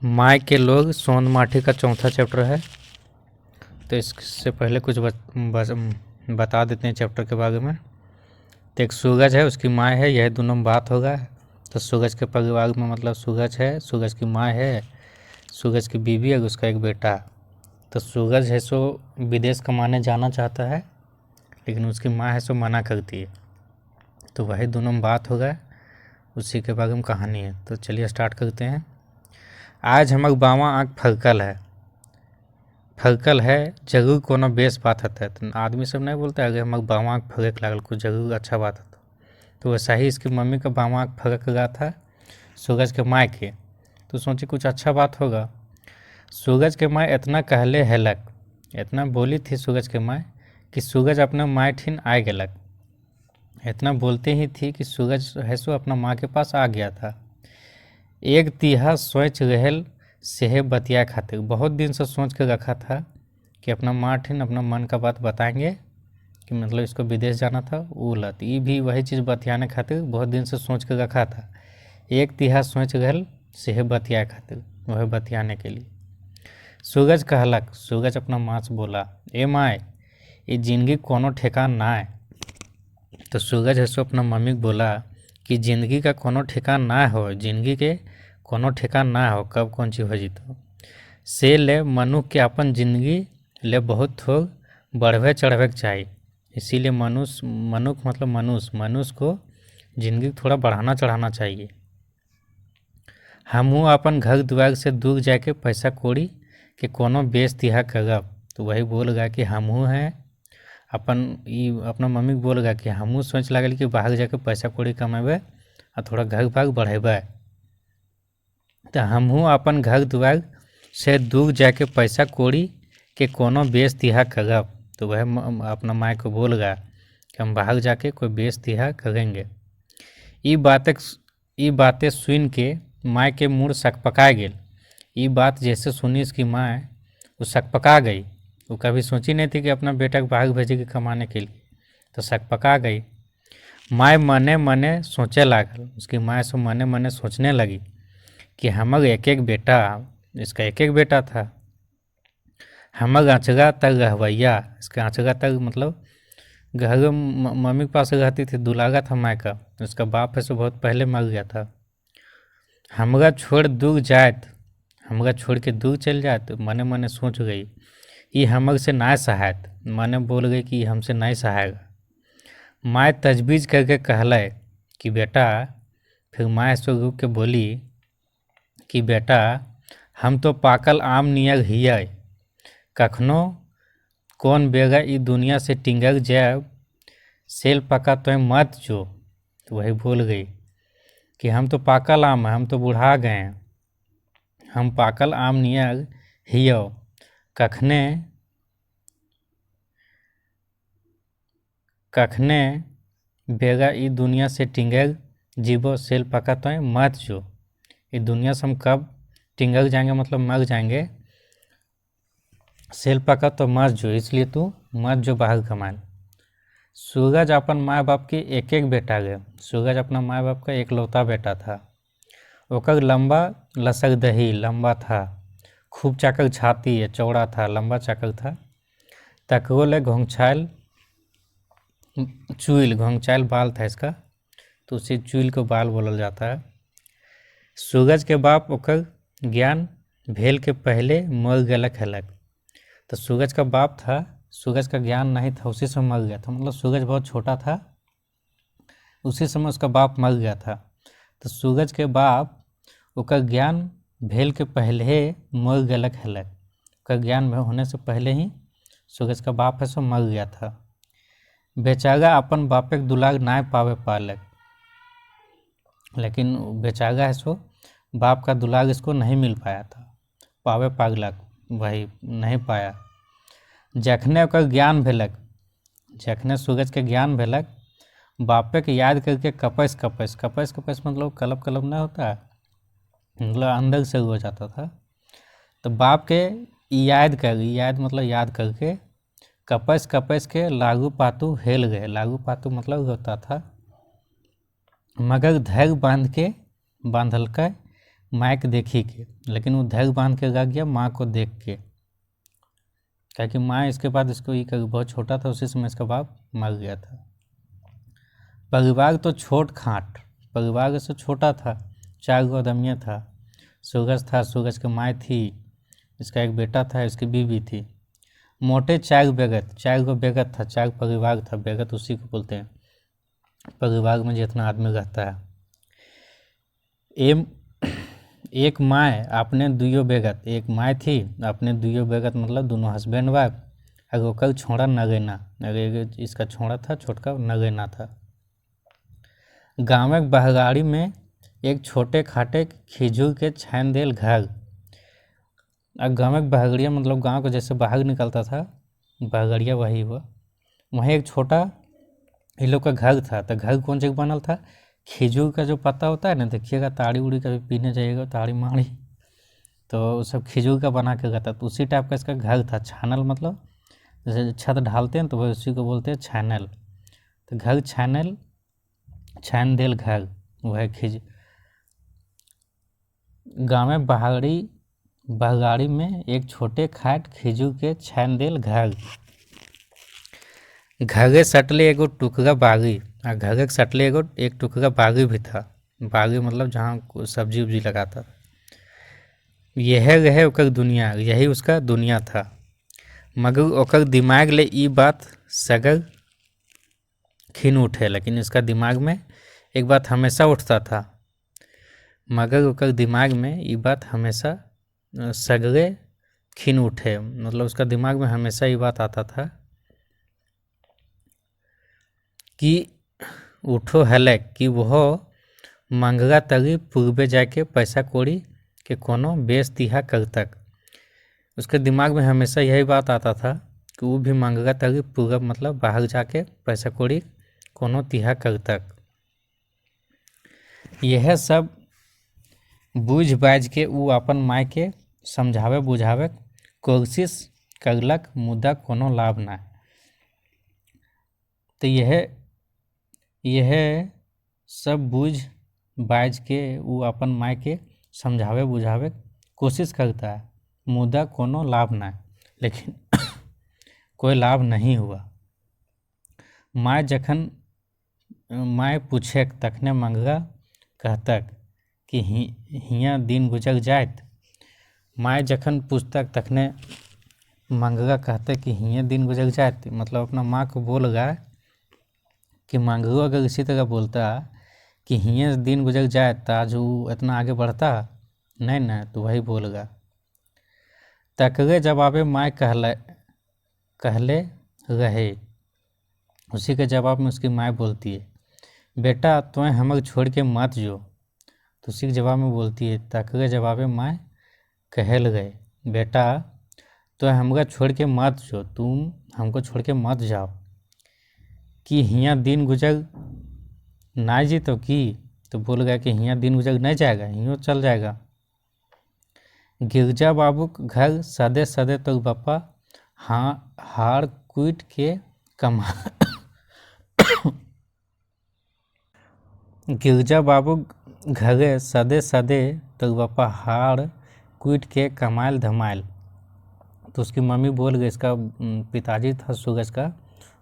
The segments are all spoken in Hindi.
माय के लोग सोन माठी का चौथा चैप्टर है। तो इससे पहले कुछ बता देते हैं चैप्टर के बारे में। तो एक सूरज है, उसकी माँ है, यह दोनों में बात होगा। तो सूरज के परिवार में मतलब सूरज है, सूरज की माँ है, सूरज की बीवी और उसका एक बेटा। तो सूरज है सो विदेश कमाने जाना चाहता है, लेकिन उसकी माँ है सो मना करती है। तो वही दोनों में बात होगा, उसी के बारे में कहानी है। तो चलिए स्टार्ट करते हैं। आज हमर बावा आँख फरकल है, जरूर कोनो बेस बात है। तो आदमी सब नहीं बोलता है अगर हमर बावा आँख फरक लागल, कुछ जरूर अच्छा बात है। तो वैसा ही इसकी मम्मी का बावा आँख फरक रहा था सूरज के माँ के। तो सोची कुछ अच्छा बात होगा। सूरज के माँ इतना कहले हेलक, इतना बोली थी सूरज के माँ कि सूरज अपना माँ ठिन आ गलक। इतना बोलते ही थी कि सूरज है सो अपना माँ के पास आ गया था। एक तिहा सोच रहल सेहे बतिया खातिर, बहुत दिन से सोच के रखा था कि अपना माँ ठिन अपना मन का बात बताएंगे, कि मतलब इसको विदेश जाना था। वो लत ये भी वही चीज़ बतियाने खातिर बहुत दिन से सोच के रखा था। एक तिहा सोच रहल सेहे बतिया खातिर, वह बतियाने के लिए। सूरज कहलक, सूरज अपना माँ से बोला, ए माए ये जिंदगी कोनो ठेकान ना है। तो सूरज है सो अपना मम्मी को बोला कि ज़िंदगी का कोनो ठिकान ना हो, जिंदगी के कोनो ठिकान ना हो, कब कौन चीज़ हो जीतो। से ले मनुष्य के अपन जिंदगी ले बहुत थोक बढ़वे चढ़वे के चाहिए। इसीलिए मनुष्य मतलब मनुष्य को जिंदगी थोड़ा बढ़ाना चढ़ाना चाहिए। हमहू अपन घर द्वार से दूर जाके पैसा कौड़ी के कोनो बेच तिहा करब। तो वही बोल गया कि हमहू हैं अपना मम्मी को बोल गया कि हमहू सोच लागल कि बाहर जाके पैसा कौड़ी कमेबे और थोड़ा घर बार बढ़ेबे। तो हमहू अपन घर द्वार से दूर जाके पैसा कौड़ी के कोनो बेच तिहा करब। तो वह अपना माँ को बोल गया कि हम बाहर जाके कोई बेच तिहा करेंगे। ये बातें सुन के माँ के मुँह सकपका गेल। ये बात जैसे सुनी इसकी माँ वो सकपका गई। वो कभी सोची नहीं थी कि अपना बेटा को बाहर भेजेगी कमाने के लिए, तो सकपका गई। माँ मने मने सोचे लागल, उसकी माँ सो मने मने सोचने लगी कि हमर एक एक बेटा, इसका एक एक बेटा था, हमर आँचगा तक रहवैया, इसका आँचगा तक मतलब घर मम्मी के पास रहती थी, दुलागा था माँ का। उसका बाप है सो बहुत पहले मर गया था। हमरा छोड़ दूर जात, हमरा छोड़ के दूर चल जाए। तो मने मने सोच गई ये हमर से ना सहायत, मने बोल गई कि हमसे नहीं सहायगा। माँ तजवीज़ करके कहले कि बेटा, फिर माँ सो रुक के बोली कि बेटा हम तो पाकल आम नियर हिय, कखनो कौन बेगा ई दुनिया से टिंगर जाए, सेल पका तो मत जो। तो वही बोल गई कि हम तो पाकल आम है, हम तो बुढ़ा गए हैं, हम पाकल आम नियर हियो, कखने बेगा ई दुनिया से टिंगर जीवो, सेल पका तो मत जो। इस दुनिया से हम कब टिंगर जाएंगे मतलब मर जाएंगे, सेल पका तो मत जो, इसलिए तू मत जो बाहर कमाए। सूरज अपन माँ बाप के एक एक बेटा गए। सूरज अपना माँ बाप का एकलौता बेटा था। ओकर लंबा लसक दही लंबा था, खूब चाकर छाती है, चौड़ा था, लंबा चाकर था। तकरो ले घोंघचाइल बाल था इसका, तो उसे चुईल को बाल बोलल जाता है। सूरज के बाप ओकर ज्ञान भेल के पहले मर गलक हलक। तो सूरज का बाप था, सूरज का ज्ञान नहीं था, उसी समय मर गया था। मतलब सूरज बहुत छोटा था, उसी समय उसका बाप मर गया था। तो सूरज के बाप ओकर ज्ञान भेल के पहले मर गलक हलक, ओकर ज्ञान होने से पहले ही सूरज का बाप है सो मर गया था। बेचारा अपन बापे के दुलार ना पावे पालक, लेकिन बेचारा है सो बाप का दुलार इसको नहीं मिल पाया था, पावे पागलक वही नहीं पाया। जखने ओकर ज्ञान भेलक, जखने सूरज के ज्ञान भेलक, बापे के याद करके कपस मतलब कलब कलब ना होता है, मतलब अंदर से हो जाता था। तो बाप के याद मतलब याद करके कपस के लागू पातू हेल गए। लागू पातू मतलब होता था, मगर धैर्य बांधल के माँ के देखी के, लेकिन वो धैर्य बांध के रह गया माँ को देख के, क्या कि माँ इसके बाद इसको ये बहुत छोटा था, उसी समय इसका बाप मर गया था। परिवार तो छोट खाट, परिवार से छोटा था, 4 गो आदमियाँ था। सूरज था, सूरज की माँ थी, इसका एक बेटा था, इसकी बीवी थी। मोटे 4 बेगत, 4 गो बेगत था, 4 परिवार था। बेगत उसी को बोलते हैं परिवार में जितना आदमी रहता है। एक माँ अपने 2 बेगत, एक माँ थी अपने 2 बेगत, मतलब दोनों हस्बैंड वाइफ। अगर ओकर छोड़ा नगेना, अगर इसका छोड़ा था छोटका नगेना था। गाँव बहगाड़ी में एक छोटे खाटे खिजूर के छान देल घर। अब गाँव बहगड़िया मतलब गांव को जैसे बाहर निकलता था, बहगड़िया वही हुआ। वहीं एक छोटा इन लोग का घर था। तो घर कौन से बनल था? खिजूर का जो पत्ता होता है ना, देखिएगा ताड़ी उड़ी कभी पीने जाइएगा, ताड़ी माड़ी, तो सब खिजूर का बना के रहता। तो उसी टाइप का इसका घर था। छानल मतलब जैसे छत ढालते हैं तो वह उसी को बोलते हैं छानल। तो घर छानल, छान देल घर, वह खिज। गाँव में बहगाड़ी में एक छोटे खाट खिजूर के छान देल घर। घरे सटले एगो टुकड़ा बागी, और घरे सटले एगो एक टुकड़ा बागी भी था। बागी मतलब जहाँ सब्जी उब्जी लगाता। यह रहे ओकर दुनिया, यही उसका दुनिया था। मगर ओकर दिमाग ले ई बात सगर खिन उठे, लेकिन इसका दिमाग में एक बात हमेशा उठता था। मगर ओकर दिमाग में ये बात हमेशा सगरे खिन उठे, मतलब उसका दिमाग में हमेशा ये बात आता था कि उठो हलक कि वह मंगरा तरी पूर्वे जाके पैसा कौड़ी के कोनो बेच तिहा कर तक। उसके दिमाग में हमेशा यही बात आता था कि वो भी मंगरा तरी पूर्व मतलब बाहर जाके पैसा कौड़ी कोनो तिहा कर तक। यह सब बूझ बाझ के वो अपन माय के समझावे बुझावे कोशिश करलक, मुद्दा कोनो लाभ ना। तो यह सब बूझ बाझ के वो अपन माय के समझावे बुझावे कोशिश करता है, मुद्दा कोनो लाभ ना, लेकिन कोई लाभ नहीं हुआ। माय जखन माय पूछे तखने मंगरा कहतक कि हियाँ दिन गुजर जात। माय जखन पूछतक तखने मंगरा कहते कि हियाँ दिन गुजर जात, मतलब अपना माँ को बोल रहा कि मंगरू अगर इसी तरह बोलता कि हियाँ दिन गुजर जाए तो आज वो इतना आगे बढ़ता नहीं ना, तो वही बोल रहा। तकरे जवाबे माय कहले रहे, उसी के जवाब में उसकी माय बोलती है, बेटा तुम्हें हमर छोड़ के मत जो। तो उसी के जवाब में बोलती है, तकरे जवाबे माय कहल गए, बेटा तो हमका छोड़ के मत जो, तुम हमको छोड़ के मत जाओ। कि हियाँ दिन गुजर ना जी तो की, तो बोल गया कि हियाँ दिन गुजर नहीं जाएगा, हियों चल जाएगा। गिरजा बाबू घर सदे सदे तो बप्पा हाड़ कूट के कमा गिरजा बाबू घरे सदे सदे तो बप्पा हाड़ कूट के कमाइल धमाइल। तो उसकी मम्मी बोल गई, इसका पिताजी था सूरज का,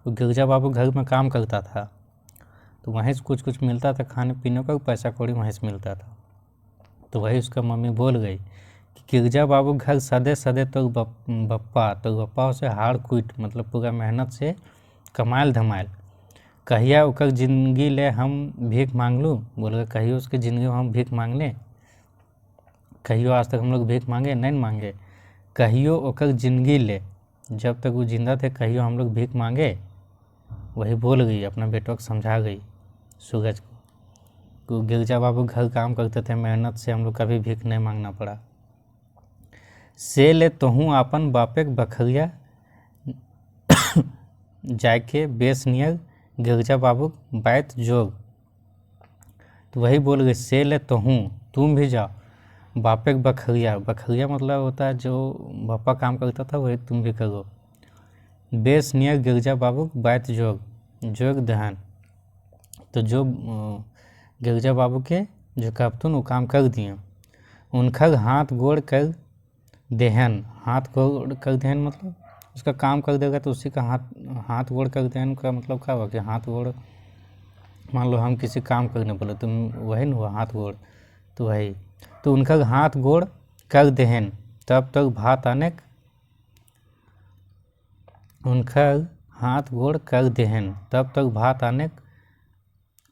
वो गिरजा बाबू घर में काम करता था, तो वहीं से कुछ कुछ मिलता था खाने पीने का, पैसा कौड़ी वहीं से मिलता था। तो वही उसका मम्मी बोल गई कि गिरजा बाबू घर सदे सदे तो बप्पा से हाड़ कूट मतलब पूरा मेहनत से कमाइल धमाइल। कहिया ओकर जिंदगी ले हम भीख मांग लूँ, बोल गए कहियो उसकी ज़िंदगी में हम भीख मांग लें, कहियो आज तक हम लोग भीख मांगे नहीं मांगे, कहियो ओकर जिंदगी ले, जब तक वो जिंदा थे कहियो हम लोग भीख मांगे। वही बोल गई, अपना बेटों को समझा गई सूरज को। गिरजा बाबू घर काम करते थे, मेहनत से हम लोग कभी भीख नहीं मांगना पड़ा। से ले तोहूँ अपन बापे के बखरिया जाके बेस नियर गिरजा बाबू बैत जोग। तो वही बोल गई, से ले तोहूँ तुम भी जाओ बापे के बखरिया, बखरिया मतलब होता है जो बापा काम करता था वही तुम भी करो। बेस नियर गिरजा बाबू बैत जोग, जोग दहन, तो जो गिरजा बाबू के जो कप्तान वो काम कर दिए। उनका हाथ गोड़ कर देहन, हाथ गोड़ कर देहन मतलब उसका काम कर देगा तो उसी का हाथ गोड़ कर देहन का मतलब क्या हुआ कि हाथ गोड़, मान लो हम किसी काम करने बोले तो वही ना हुआ हाथ गोड़, तो वही। तो उनका हाथ गोड़ कर देहन तब तक भात आने, उनका हाथ गोड़ कर देहन तब तक भात आने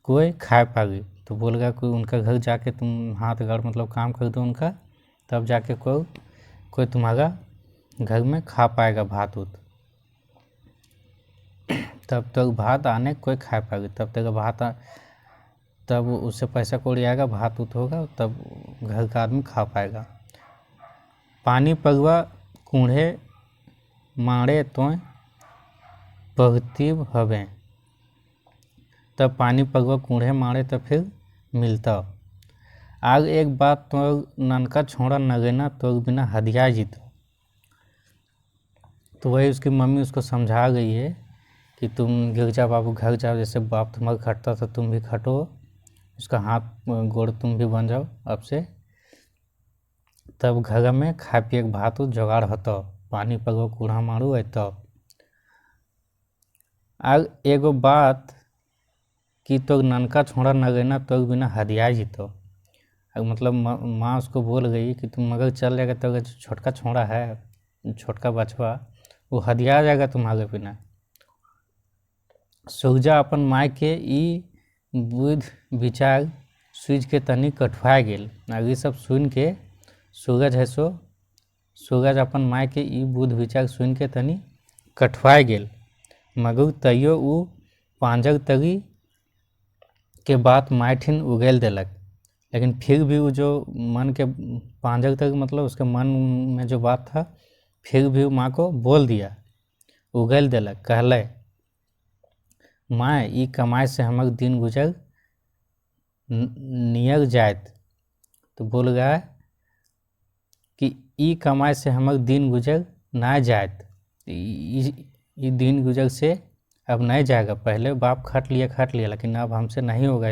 कोई खाए पागी। तो बोलेगा कोई उनका घर जाके तुम हाथ गोड़ मतलब काम कर दो उनका, तब जाके कोई तुम्हारा घर में खा पाएगा भात उत। तब तक भात आने कोई खा पाएगा, तब तक तब उससे पैसा कौड़ी आएगा, भात उत होगा, तब घर का आदमी खा पाएगा। पानी पगवा कूढ़े मारे तो पगतीब हवें, तब पानी पगवा कूढ़े मारे तो फिर मिलता। आग एक बात तो ननका छोड़ा नगेना तो बिना हदिया जीतो। तो वही उसकी मम्मी उसको समझा गई है कि तुम गिरजा बाबू घर जाओ, जैसे बाप तुम्हारा खटता था तुम भी खटो, उसका हाथ गोड़ तुम भी बन जाओ अब से, तब घर में खाए पिए के भात जुगाड़ होता, पानी पगो कूढ़ा मारू अत। आग एगो बात कि तो ननका छोड़ा नगेना तो बिना हदिया जीतो। मतलब माँ उसको बोल गई कि तुम मगर चल जाएगा तो जो छोटका छोड़ा है, छोटका बछवा, वो हदिया जाएगा तुम्हारे बिना। सुरजा अपन माय के ई बुध विचार सूझ के तनी कठुआ गेल। ये सब सुन के सूरज है सो सूरज अपन माय के ई बुध विचार सुन के तनी कठुआ गेल, मगर तैयो उ पांजर तरी के बात मायठिन उगेल देलक। लेकिन फिर भी वो जो मन के पांजर तक मतलब उसके मन में जो बात था फिर भी माँ को बोल दिया, उगल देलक। कहले माँ ई कमाई से हमर दिन गुजर नियर जायत। तो बोल गया कि ई कमाई से हमर दिन गुजर ना जायत, ई दिन गुजर से अब नहीं जाएगा। पहले बाप खट लिया लेकिन अब हमसे नहीं होगा,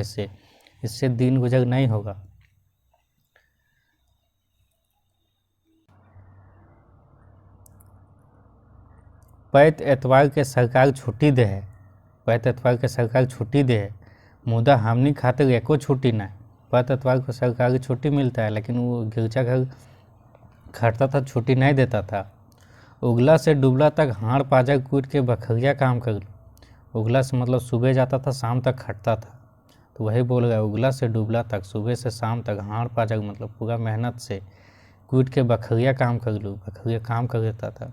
इससे दिन गुजर नहीं होगा। पैत एतवार के सरकार छुट्टी दे है, पैत एतवार के सरकार छुट्टी दे है, मुदा हमनी खातिर एको छुट्टी ना। पैत एतवार को सरकारी छुट्टी मिलता है लेकिन वो गिरजा घर खटता था छुट्टी नहीं देता था। उगला से डुबला तक हाड़ पाजा कूट के बखरिया काम कर लो। उगला से मतलब सुबह जाता था शाम तक खटता था, तो वही बोल गया उगला से डुबला तक, सुबह से शाम तक हाड़ पाजा मतलब पूरा मेहनत से कूट के बखरिया काम कर लूँ, बखरिया काम कर देता था।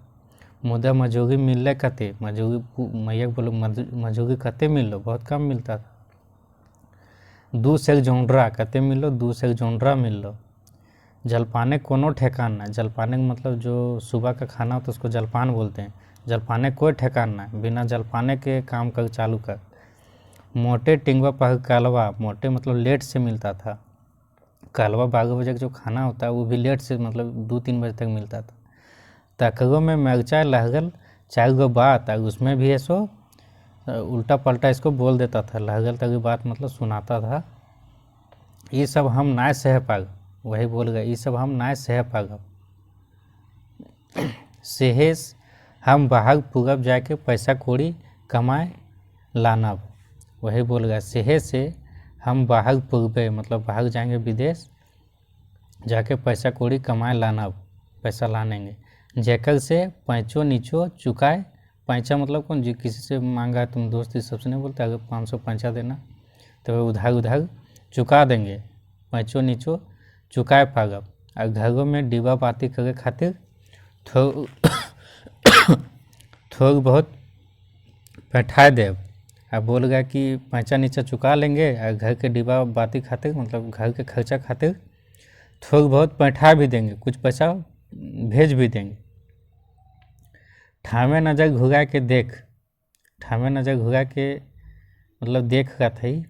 मुदा मजूरी मिलने कते, मैया बोलो मजूरी कते मिल लो, बहुत कम मिलता था। दू सेक जौंडरा कते मिल लो, 2 सेक जौंडरा मिल लो। जलपाने कोनो ठेकान ना, जलपाने का मतलब जो सुबह का खाना होता है उसको जलपान बोलते हैं। जलपाने कोई ठेकान ना, बिना जलपाने के काम कर चालू कर। मोटे टिंगवा पह कालवा, मोटे मतलब लेट से मिलता था। कालवा 12 बजे का जो खाना होता है वो भी लेट से मतलब 2-3 बजे तक मिलता था। तकरो में मिर्चा लहगल 4 गो बात, उसमें भी ऐसो उल्टा पलटा इसको बोल देता था। लहगल तक बात मतलब सुनाता था। ये सब हम ना सह पाग, वही बोल गए ये सब हम ना सह पाग। सेहेस हम बाहर पूरब जाके पैसा कौड़ी कमाए लानब, वही बोल गया सेहे से हम बाहर पूर्वे मतलब बाहर जाएंगे विदेश, जाके पैसा कौड़ी कमाए लानब, पैसा लानेंगे। जैकर से पैंचो नीचो चुकाए, पैंचा मतलब कौन जी किसी से मांगा तुम दोस्त इस सबसे नहीं बोलते, अगर 500 पैंचा देना तो उधार चुका देंगे, पैंचो नीचो चुकाए पागब। और घरों में डिब्बा बाती करे खातिर थोड़ बहुत बैठाए देव। अब बोल गया कि पैंचा नीचा चुका लेंगे और घर के डिब्बा बाती खातिर मतलब घर के खर्चा खातिर थोड़ा बहुत बैठा भी देंगे, कुछ पैसा भेज भी देंगे। ठामे नज़र घुरा के देख, ठामे नज़र घुरा के मतलब देख रहा था ही,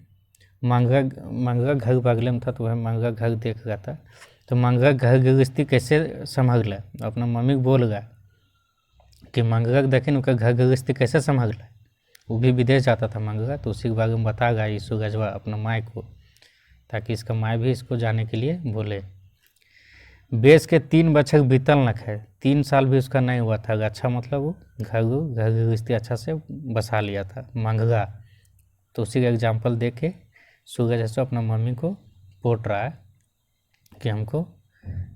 मंगरा घर बगले में था तो वह मंगरा घर देख रहा था। तो मंगरा घर गृहस्थी कैसे संभाल, अपना मम्मी को बोल गया कि मंगरा देखे उनका घर गृहस्थी कैसे संभाल। वो भी विदेश जाता था मंगरा, तो उसी के बारे में बता गया यीशु गजवा अपना माँ को, ताकि इसका माँ भी इसको जाने के लिए बोले। बेच के 3 बछक बीतल न खाए, 3 साल भी उसका नहीं हुआ था। अच्छा मतलब वो घर गृहस्थी अच्छा से बसा लिया था, मंगगा। तो उसी का एग्जाम्पल दे के सूरज जैसे अपना मम्मी को पोट रहा है कि हमको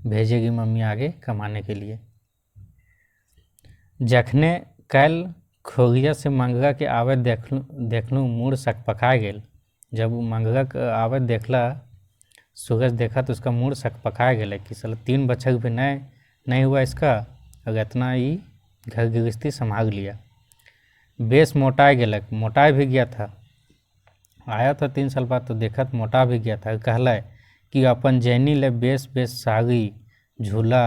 भेजेगी मम्मी आगे कमाने के लिए। जखने कैल खोगिया से मंगगा के आवे देखलू मूड सकपका गेल। जब मंगगा आवे देखला, सूरज देखा तो उसका मूड सकपका गेल कि साला 3 बछक भी नहीं हुआ इसका, और इतना ही घर गृहस्थी संभाल लिया। बेस मोटाए गेलक, मोटाए भी गया था, आया था 3 साल बाद तो देखा तो मोटा भी गया था। कहला कि अपन जैनी ले बेस सागी झूला,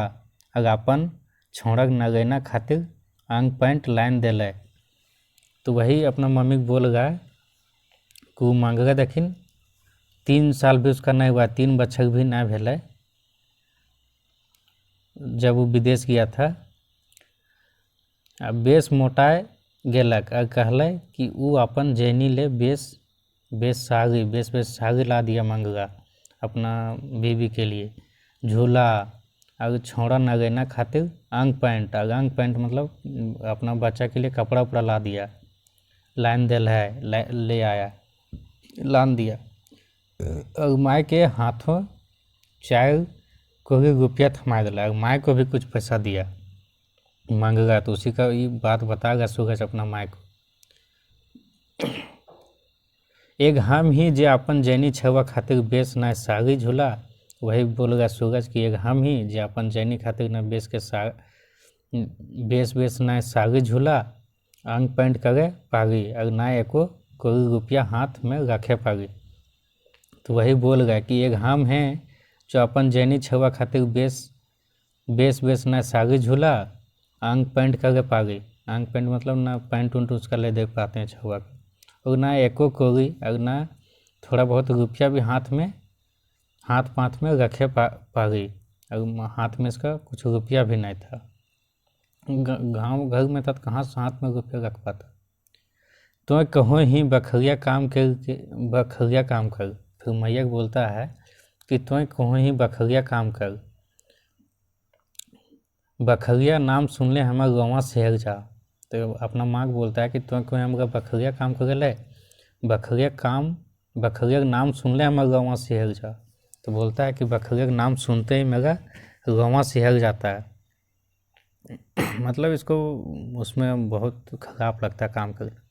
अगर अपन छोड़क नगैना खातिर अंग पैंट लाइन दिले। तो वही अपना मम्मी को बोल गया कि वो मंगगा देखिन 3 साल भी उसका नहीं हुआ, 3 बछक भी नहीं भेले जब वो विदेश गया था। अब बेस मोटाए गेलक, और कहले कि वो अपन जैनी ले बेस सागी ला दिया मंगगा अपना बीवी के लिए। झूला और छोड़ा नगैना खातिर अंग पैंट मतलब अपना बच्चा के लिए कपड़ा उपड़ा ला दिया। लाइन दिल है, ले आया, लान दिया। और माँ के हाथों चाय को भी रुपया थमा दिला, माँ को भी कुछ पैसा दिया मंगगा। तो उसी का ये बात बताएगा सूरज अपना माँ को। एक हम ही जे अपन जैनी छवा खातिर बेस न सागी झूला। वही बोलेगा सूरज कि एक हम ही जे अपन जैनी खातिर न बेस न सागी झूला, अंग पैंट करे पागी, और ना एको कोई रुपया हाथ में रखे पागी। तो वही बोल गया कि एक हम हैं जो अपन जैनी छवा खातिर बेस न सागी झूला, अंग पैंट करे पागी। अंग पैंट मतलब ना पैंट उंट उसका ले दे पाते हैं छवा का, और ना एको कोगी, और ना थोड़ा बहुत रुपया भी हाथ पाथ में रखे पागी, और हाथ में इसका कुछ रुपया भी नहीं था। गाँव घर में था तो कहाँ से हाथ में रुपया रख पाता। तो कहो ही बखरिया काम कर। फिर मैया बोलता है कि तो कहो ही बखरिया काम कर, बखरिया नाम सुन ले हमारे गौवा शहर जा। तो अपना माँ को बोलता है कि तो कोई हमारा बखरिया काम कर ले, बखरिया नाम सुन ले हमारे गौवा शहर जा। तो बोलता है कि बखरिया नाम सुनते ही मेरा गौवा शहर जाता है। मतलब इसको उसमें बहुत खराब लगता है काम करना।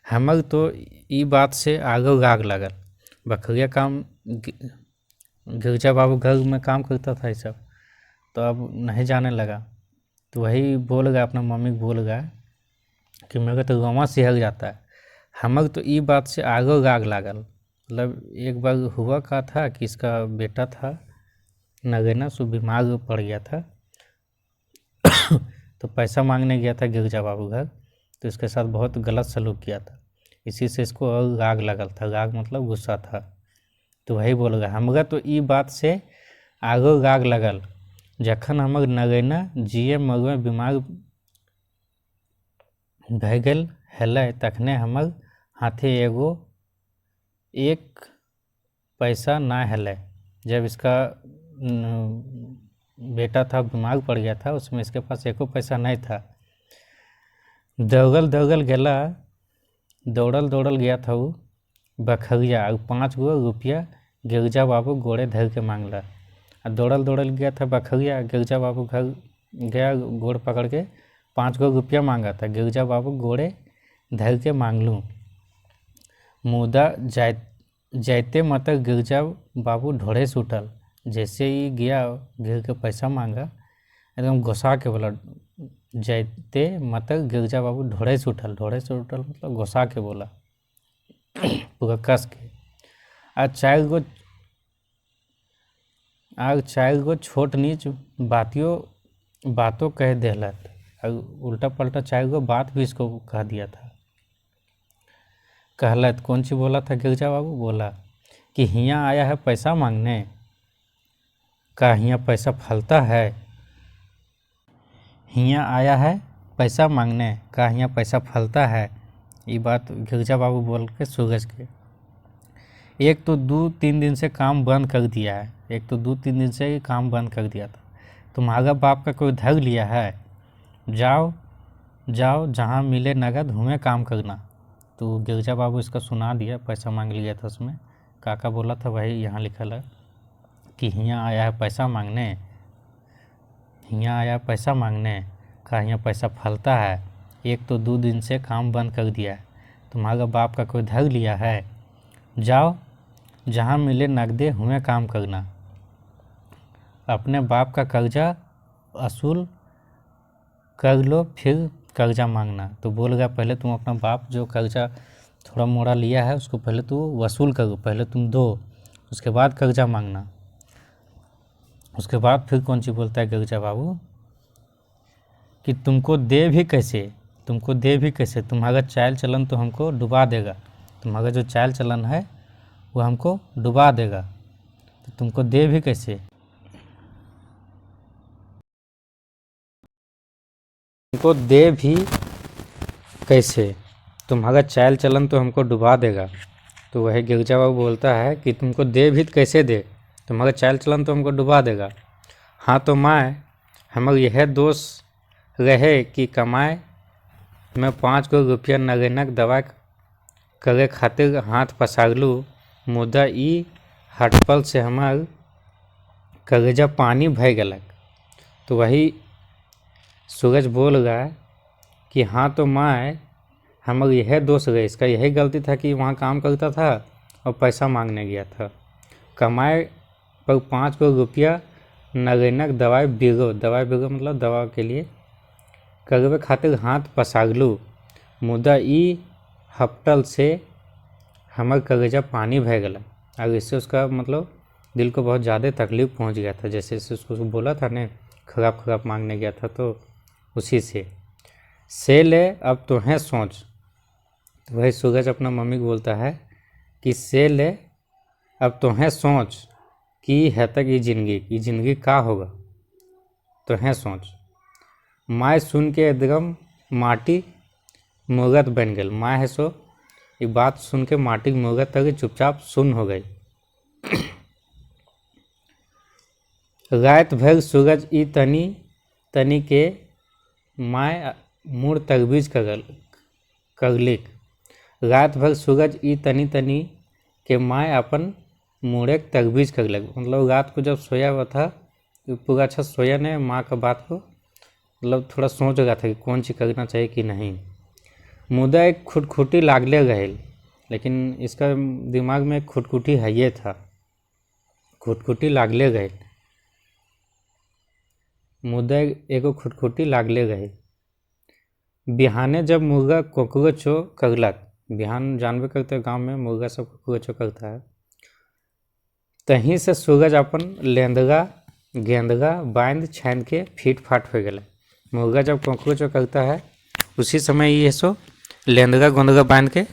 हमर तो ई बात से आगे गाग लगल। बखरिया काम गिरजा बाबू घर में काम करता था ये सब, तो अब नहीं जाने लगा। तो वही बोल गया अपना मम्मी को बोल गया कि मेरे तो गौवा शहर जाता है। हमर तो ई बात से आगे गाग लागल। मतलब एक बार हुआ का था कि इसका बेटा था नगेना, सो बीमार पड़ गया था। तो पैसा मांगने गया था गिरजा बाबू घर, तो इसके साथ बहुत गलत सलूक किया था। इसी से इसको और राग लगल था, राग मतलब गुस्सा था। तो वही बोल गया हमरा तो ई बात से आगो राग लगल, जखन हमर नगैना जिए मरए बीमार भए गेल हेलै, तखने हमर हाथे एगो एक पैसा ना हेलै। जब इसका बेटा था बीमार पड़ गया था, उसमें इसके पास एको पैसा नहीं था। दौड़ल गया था वो बखरिया, और 5 गो रुपया गिरजा बाबू गोड़े धर के मांगला। दौड़ल गया था बखरिया, गिरजा बाबू घर गया, गोड़ पकड़ के 5 गो रुपया मांगा था। गिरजा बाबू गोड़े धर के मांगलूँ, मुदा जाते मत गिरजा बाबू ढोड़े से उठल। जैसे ही गया गिर के पैसा मांगा, एकदम घुसा के बोला जाते मत गिरजा बाबू ढोड़े से उठल मतलब घुसा के बोला पूरा कस के। आज 4 गो छोट नीच बातों कह देहलत, और उल्टा पलटा 4 गो बात भी इसको कह दिया था। कहलत कौन सी बोला था गिरजा बाबू? बोला कि हियाँ आया है पैसा मांगने, का हियाँ पैसा फलता है? हियाँ आया है पैसा मांगने, का हियाँ पैसा फलता है? ये बात गिरजा बाबू बोल के सूरज के एक तो 2-3 दिन से काम बंद कर दिया है, एक तो 2-3 दिन से ये काम बंद कर दिया था। तुम्हारा बाप का कोई धर लिया है? जाओ जाओ, जहाँ मिले नगद हुए काम करना। तो गिरजा बाबू इसका सुना दिया, पैसा मांग लिया था उसमें। काका बोला था वही यहाँ लिखल है कि हियाँ आया है पैसा मांगने, हियाँ आया पैसा मांगने, का यहाँ पैसा फलता है। एक तो 2 दिन से काम बंद कर दिया है, तुम्हारा बाप का कोई धर लिया है? जाओ, जहाँ मिले नगदे हुए काम करना। अपने बाप का कर्जा असूल कर लो, फिर कर्जा मांगना। तो बोल गया पहले तुम अपना बाप जो कर्जा थोड़ा मोड़ा लिया है उसको पहले तो वसूल करो, पहले तुम दो, उसके बाद कर्जा मांगना। उसके बाद फिर कौन सी बोलता है गिरजा बाबू कि तुमको दे भी कैसे, तुमको दे भी कैसे, तुम्हारा चाल चलन तो हमको डुबा देगा, तुम्हारा जो चाल चलन है वो हमको डुबा देगा, तो तुमको दे भी कैसे, तुमको दे भी कैसे, तुम्हारा चाल चलन तो हमको डुबा देगा। तो वही गिरजा बाबू बोलता है कि तुमको दे भी कैसे दे, तुम्हारा चाल चलन तो हमको डुबा देगा। हाँ तो माए हमर यह दोष रहे कि कमाए मैं 5 गो रुपया नगेनक दवा करे खातिर हाथ पसारलू, मुदा ई हटपल से हमार कलेजा पानी भय गलक। तो वही सूरज बोल रहा है कि हाँ तो माए हमर यह दोष रहे, इसका यही गलती था कि वहाँ काम करता था और पैसा मांगने गया था। कमाए पर 5 गो रुपया नगेनक दवाई बिगो, दवाई बिगो मतलब दवा के लिए करवे खातिर हाथ पसारलू, मुदा ई हपटल से हमर कलेजा पानी भय गला। और इससे उसका मतलब दिल को बहुत ज़्यादा तकलीफ पहुंच गया था, जैसे उसको बोला था ने खराब खराब मांगने गया था, तो उसी से ले अब तो है सोच। तो वही सूरज अपना मम्मी को बोलता है कि से ले अब तो है सोच कि है तक ये जिंदगी का होगा, तो है सोच। माए सुन के एकदम माटी मुर्गत बन गई। माँ है सो ये बात सुन के माटी की मुर्गत तक चुपचाप सुन हो गई। रात भर सूरज ई तनी तनी के माय मूड़ तजवीज करलिक। रात भर सूरज ई तनी तनी के माय अपन मूड़े तजवीज करलक। मतलब रात को जब सोया हुआ था तो पूरा अच्छा सोया नहीं, माँ का बात को मतलब थोड़ा सोच रहा था कि कौन सी करना चाहिए कि नहीं। मुदा एक खुटखुटी लागले रहे, लेकिन इसका दिमाग में खुटखुटी है ये था, खुटखुटी लागले गए, मुदा एगो खुटखुटी लागले रहे। बिहाने जब मुर्गा कोकरो करलक, बिहान जानबे करते गांव में मुर्गा सब कोकरो करता है, तहीं से सूरज अपन लेंदगा गेंदगा बांध छान के फीट फाट हो गए। मुर्गा जब कोकरो करता है उसी समय ये सो लेंदगा गोंदगा बांध के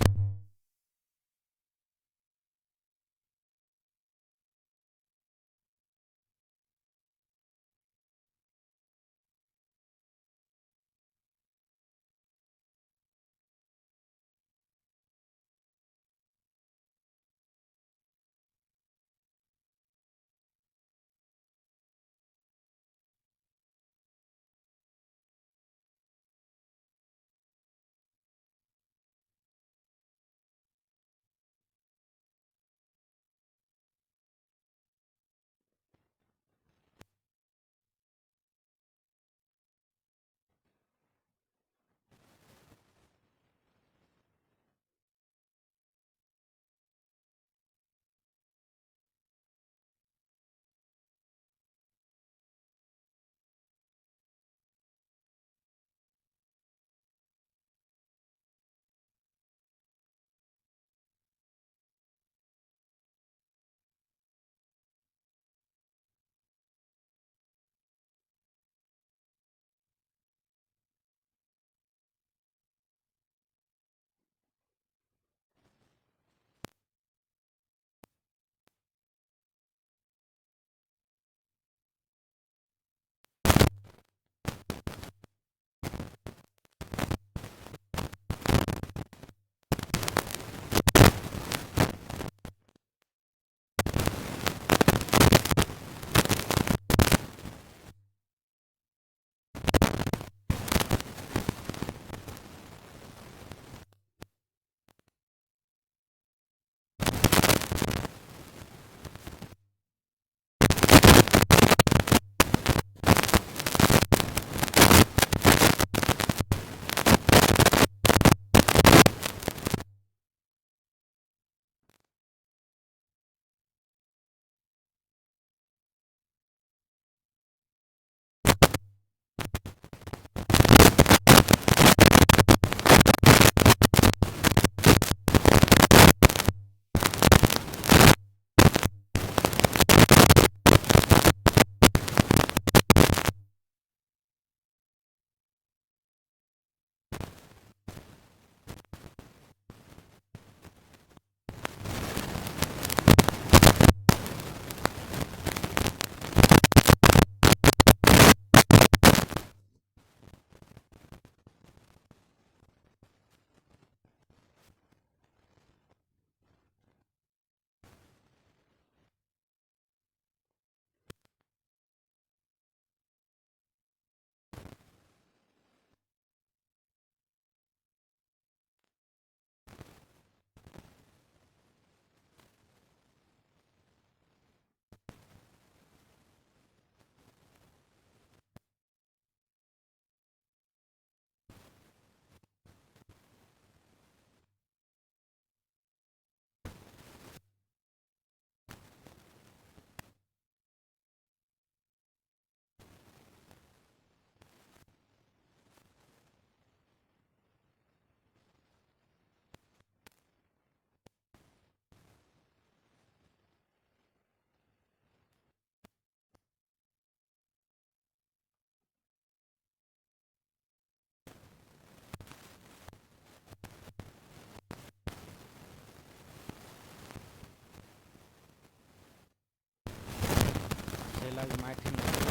लग माए थे नौकरी